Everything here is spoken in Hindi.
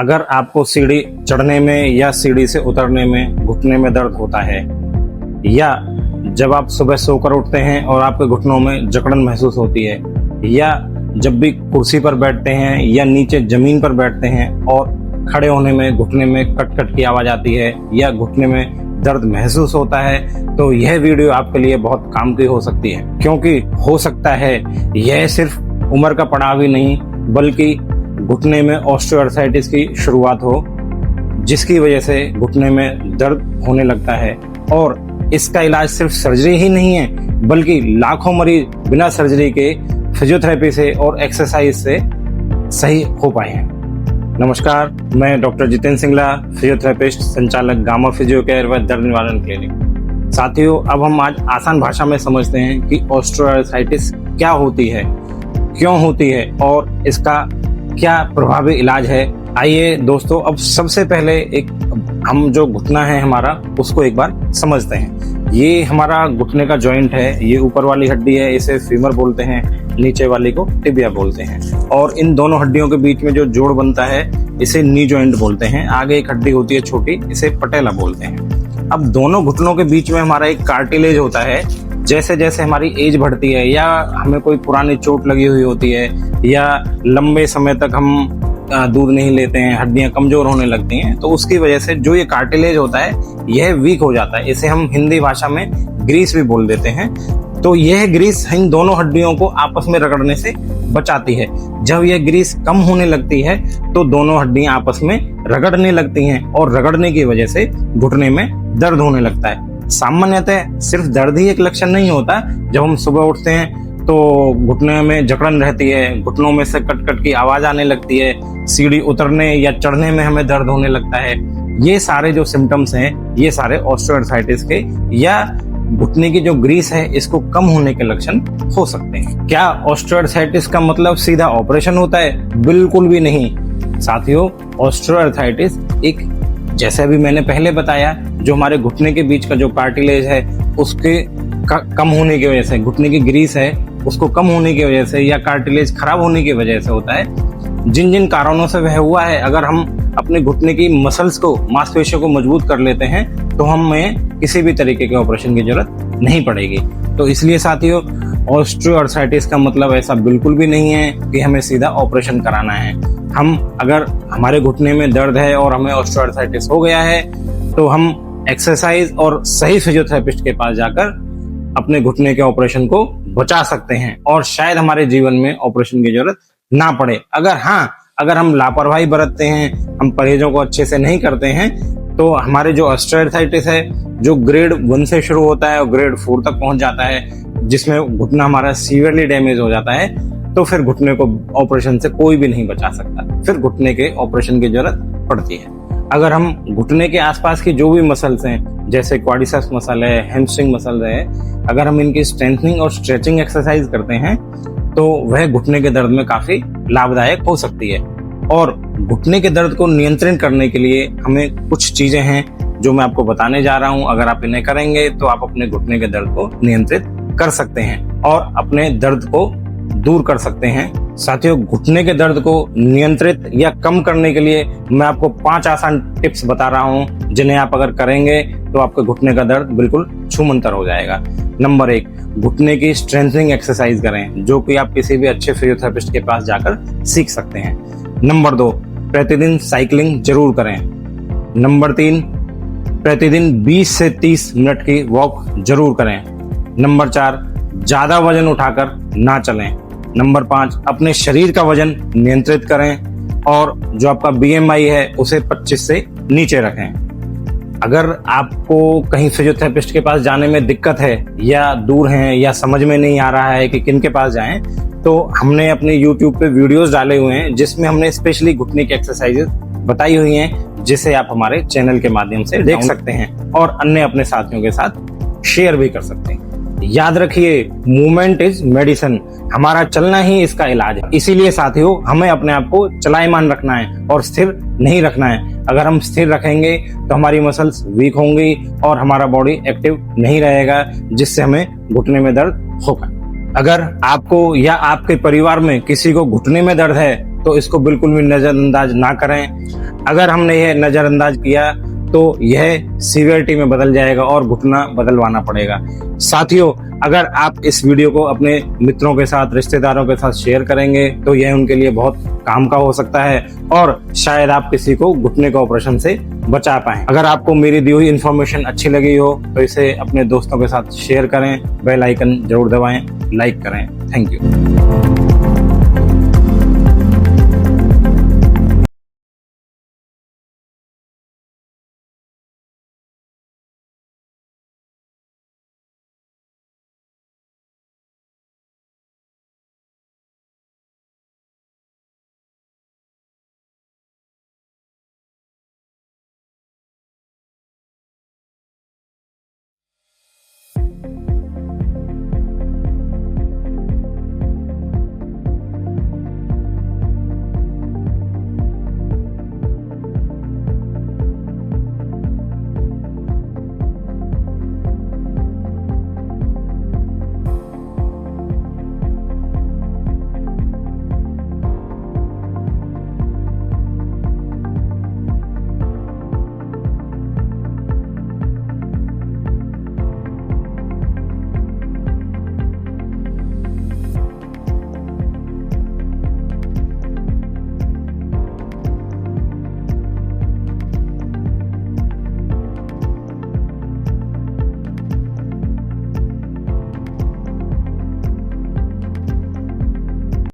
अगर आपको सीढ़ी चढ़ने में या सीढ़ी से उतरने में घुटने में दर्द होता है, या जब आप सुबह सोकर उठते हैं और आपके घुटनों में जकड़न महसूस होती है, या जब भी कुर्सी पर बैठते हैं या नीचे जमीन पर बैठते हैं और खड़े होने में घुटने में कट कट की आवाज आती है या घुटने में दर्द महसूस होता है, तो यह वीडियो आपके लिए बहुत काम की हो सकती है। क्योंकि हो सकता है यह सिर्फ उम्र का पड़ाव ही नहीं बल्कि घुटने में ऑस्टियोआर्थराइटिस की शुरुआत हो, जिसकी वजह से घुटने में दर्द होने लगता है। और इसका इलाज सिर्फ सर्जरी ही नहीं है बल्कि लाखों मरीज बिना सर्जरी के फिजियोथेरेपी से और एक्सरसाइज से सही हो पाए हैं। नमस्कार, मैं डॉक्टर जितेंद्र सिंगला, फिजियोथेरेपिस्ट, संचालक गामा फिजियो केयर व दर्द निवारण क्लिनिक। साथियों, अब हम आज आसान भाषा में समझते हैं कि ऑस्टियोआर्थराइटिस क्या होती है, क्यों होती है और इसका क्या प्रभावी इलाज है। आइए दोस्तों, अब सबसे पहले हम जो घुटना है हमारा उसको एक बार समझते हैं। ये हमारा घुटने का जॉइंट है, ये ऊपर वाली हड्डी है, इसे फीमर बोलते हैं, नीचे वाली को टिबिया बोलते हैं। और इन दोनों हड्डियों के बीच में जो जोड़ बनता है इसे नी जॉइंट बोलते हैं। आगे एक हड्डी होती है छोटी, इसे पटेला बोलते हैं। अब दोनों घुटनों के बीच में हमारा एक कार्टिलेज होता है। जैसे जैसे हमारी एज बढ़ती है या हमें कोई पुरानी चोट लगी हुई होती है या लंबे समय तक हम दूध नहीं लेते हैं, हड्डियां कमजोर होने लगती हैं, तो उसकी वजह से जो ये कार्टिलेज होता है यह वीक हो जाता है। इसे हम हिंदी भाषा में ग्रीस भी बोल देते हैं। तो यह ग्रीस इन दोनों हड्डियों को आपस में रगड़ने से बचाती है। जब यह ग्रीस कम होने लगती है तो दोनों हड्डियां आपस में रगड़ने लगती हैं और रगड़ने की वजह से घुटने में दर्द होने लगता है। सामान्यतः सिर्फ दर्द ही एक लक्षण नहीं होता। जब हम सुबह उठते हैं तो घुटने में जकड़न रहती है, घुटनों में से कट कट की आवाज आने लगती है, सीढ़ी उतरने या चढ़ने में हमें दर्द होने लगता है। ये सारे जो सिम्टम्स हैं ये सारे ऑस्टियोआर्थराइटिस के या घुटने की जो ग्रीस है इसको कम होने के लक्षण हो सकते हैं। क्या ऑस्टियोआर्थराइटिस का मतलब सीधा ऑपरेशन होता है? बिल्कुल भी नहीं साथियों। ऑस्टियोआर्थराइटिस एक, जैसे अभी मैंने पहले बताया, जो हमारे घुटने के बीच का जो कार्टिलेज है उसके कम होने की वजह से, घुटने की ग्रीस है उसको कम होने की वजह से या कार्टिलेज खराब होने की वजह से होता है। जिन जिन कारणों से वह हुआ है, अगर हम अपने घुटने की मसल्स को, मांसपेशियों को मजबूत कर लेते हैं तो हमें किसी भी तरीके के ऑपरेशन की जरूरत नहीं पड़ेगी। तो इसलिए साथियों, ऑस्टियोआर्थराइटिस का मतलब ऐसा बिल्कुल भी नहीं है कि हमें सीधा ऑपरेशन कराना है। अगर हमारे घुटने में दर्द है और हमें ऑस्टियोआर्थराइटिस हो गया है तो हम एक्सरसाइज और सही फिजियोथेरेपिस्ट के पास जाकर अपने घुटने के ऑपरेशन को बचा सकते हैं और शायद हमारे जीवन में ऑपरेशन की जरूरत ना पड़े। अगर हम लापरवाही बरतते हैं, हम परहेजों को अच्छे से नहीं करते हैं, तो हमारे जो ऑस्टियोआर्थराइटिस है जो ग्रेड 1 से शुरू होता है और ग्रेड 4 तक पहुंच जाता है, जिसमें घुटना हमारा सीवियरली डैमेज हो जाता है, तो फिर घुटने को ऑपरेशन से कोई भी नहीं बचा सकता। फिर घुटने के ऑपरेशन की जरूरत पड़ती है। अगर हम घुटने के आसपास की जो भी मसल्स हैं, जैसे क्वाड्रिसेप्स मसल है, हैमस्ट्रिंग मसल है, अगर हम इनकी स्ट्रेंथनिंग और स्ट्रेचिंग एक्सरसाइज करते हैं तो वह घुटने के दर्द में काफी लाभदायक हो सकती है। और घुटने के दर्द को नियंत्रित करने के लिए हमें कुछ चीजें हैं जो मैं आपको बताने जा रहा हूं। अगर आप इन्हें करेंगे तो आप अपने घुटने के दर्द को नियंत्रित कर सकते हैं और अपने दर्द को दूर कर सकते हैं। साथियों, घुटने के दर्द को नियंत्रित या कम करने के लिए मैं आपको 5 आसान टिप्स बता रहा हूं, जिन्हें आप अगर करेंगे तो आपके घुटने का दर्द बिल्कुल छूमंतर हो जाएगा। नंबर 1, घुटने की स्ट्रेंथनिंग एक्सरसाइज करें, जो कि आप किसी भी अच्छे फिजियोथेरेपिस्ट के पास जाकर सीख सकते हैं। नंबर 2, प्रतिदिन साइकिलिंग जरूर करें। नंबर 3, प्रतिदिन 20 से 30 मिनट की वॉक जरूर करें। नंबर 4, ज्यादा वजन उठाकर ना चलें। नंबर 5, अपने शरीर का वजन नियंत्रित करें और जो आपका BMI है उसे 25 से नीचे रखें। अगर आपको कहीं फिजियोथेरेपिस्ट के पास जाने में दिक्कत है या दूर हैं या समझ में नहीं आ रहा है कि किन के पास जाएं, तो हमने अपने YouTube पे वीडियोस डाले हुए हैं जिसमें हमने स्पेशली घुटने की एक्सरसाइजेस बताई हुई हैं, जिसे आप हमारे चैनल के माध्यम से देख सकते हैं और अन्य अपने साथियों के साथ शेयर भी कर सकते हैं। याद रखिए, मूवमेंट इज मेडिसिन। हमारा चलना ही इसका इलाज है। इसीलिए साथियों, हमें अपने आप को चलायमान रखना है और स्थिर नहीं रखना है। अगर हम स्थिर रखेंगे तो हमारी मसल्स वीक होंगी और हमारा बॉडी एक्टिव नहीं रहेगा, जिससे हमें घुटने में दर्द होगा। अगर आपको या आपके परिवार में किसी को घुटने में दर्द है तो इसको बिल्कुल भी नजरअंदाज ना करें। अगर हमने यह नजरअंदाज किया तो यह सीवियरिटी में बदल जाएगा और घुटना बदलवाना पड़ेगा। साथियों, अगर आप इस वीडियो को अपने मित्रों के साथ, रिश्तेदारों के साथ शेयर करेंगे तो यह उनके लिए बहुत काम का हो सकता है और शायद आप किसी को घुटने के ऑपरेशन से बचा पाएं। अगर आपको मेरी दी हुई इन्फॉर्मेशन अच्छी लगी हो तो इसे अपने दोस्तों के साथ शेयर करें, बेल आइकन जरूर दबाएं, लाइक करें। Thank you.